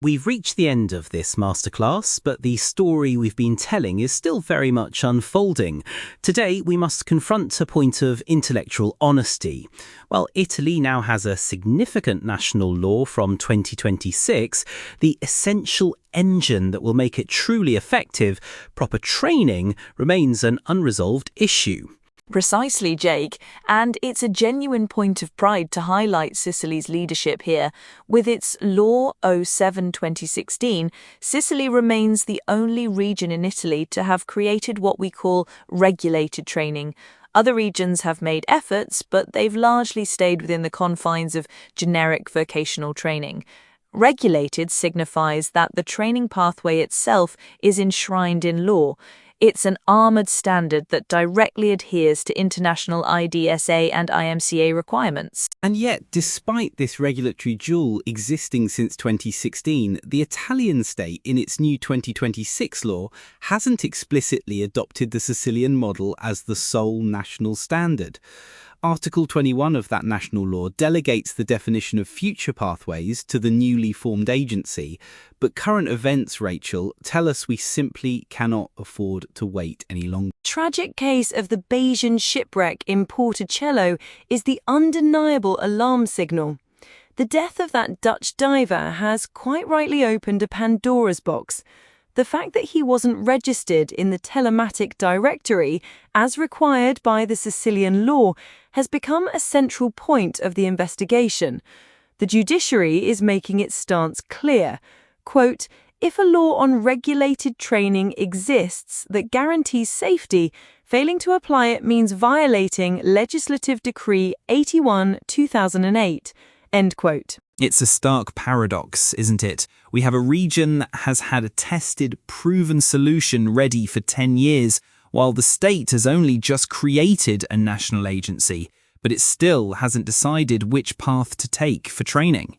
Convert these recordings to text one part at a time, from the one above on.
We've reached the end of this masterclass, but the story we've been telling is still very much unfolding. Today, we must confront a point of intellectual honesty. While Italy now has a significant national law from 2026, the essential engine that will make it truly effective, proper training, remains an unresolved issue. Precisely, Jake, and it's a genuine point of pride to highlight Sicily's leadership here. With its Law 07/2016, Sicily remains the only region in Italy to have created what we call regulated training. Other regions have made efforts, but they've largely stayed within the confines of generic vocational training. Regulated signifies that the training pathway itself is enshrined in law. It's an armoured standard that directly adheres to international IDSA and IMCA requirements. And yet, despite this regulatory jewel existing since 2016, the Italian state, in its new 2026 law, hasn't explicitly adopted the Sicilian model as the sole national standard. Article 21 of that national law delegates the definition of future pathways to the newly formed agency, but current events, Rachel, tell us we simply cannot afford to wait any longer. Tragic case of the Bayesian shipwreck in Porticello is the undeniable alarm signal. The death of that Dutch diver has quite rightly opened a Pandora's box. The fact that he wasn't registered in the telematic directory, as required by the Sicilian law, has become a central point of the investigation. The judiciary is making its stance clear. Quote, "If a law on regulated training exists that guarantees safety, failing to apply it means violating Legislative Decree 81/2008. End quote. It's a stark paradox, isn't it? We have a region that has had a tested, proven solution ready for 10 years, while the state has only just created a national agency, but it still hasn't decided which path to take for training.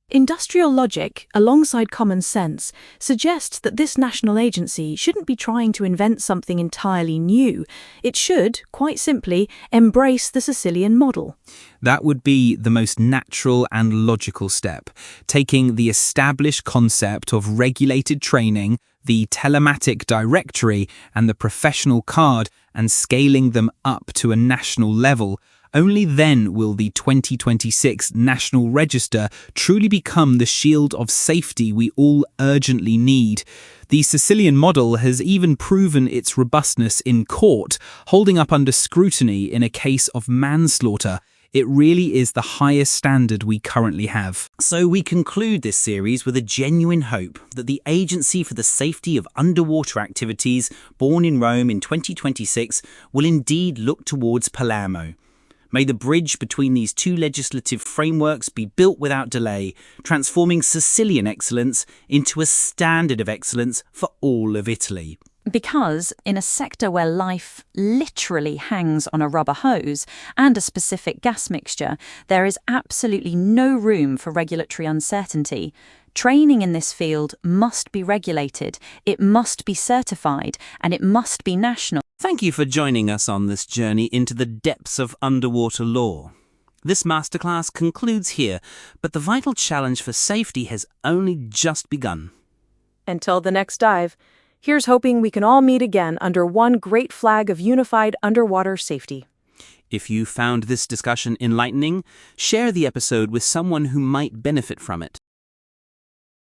Industrial logic, alongside common sense, suggests that this national agency shouldn't be trying to invent something entirely new. It should, quite simply, embrace the Sicilian model. That would be the most natural and logical step, taking the established concept of regulated training, the telematic directory, and the professional card, and scaling them up to a national level. Only then will the 2026 National Register truly become the shield of safety we all urgently need. The Sicilian model has even proven its robustness in court, holding up under scrutiny in a case of manslaughter. It really is the highest standard we currently have. So we conclude this series with a genuine hope that the Agency for the Safety of Underwater Activities, born in Rome in 2026, will indeed look towards Palermo. May the bridge between these two legislative frameworks be built without delay, transforming Sicilian excellence into a standard of excellence for all of Italy. Because in a sector where life literally hangs on a rubber hose and a specific gas mixture, there is absolutely no room for regulatory uncertainty. Training in this field must be regulated, it must be certified, and it must be national. Thank you for joining us on this journey into the depths of underwater law. This masterclass concludes here, but the vital challenge for safety has only just begun. Until the next dive, here's hoping we can all meet again under one great flag of unified underwater safety. If you found this discussion enlightening, share the episode with someone who might benefit from it.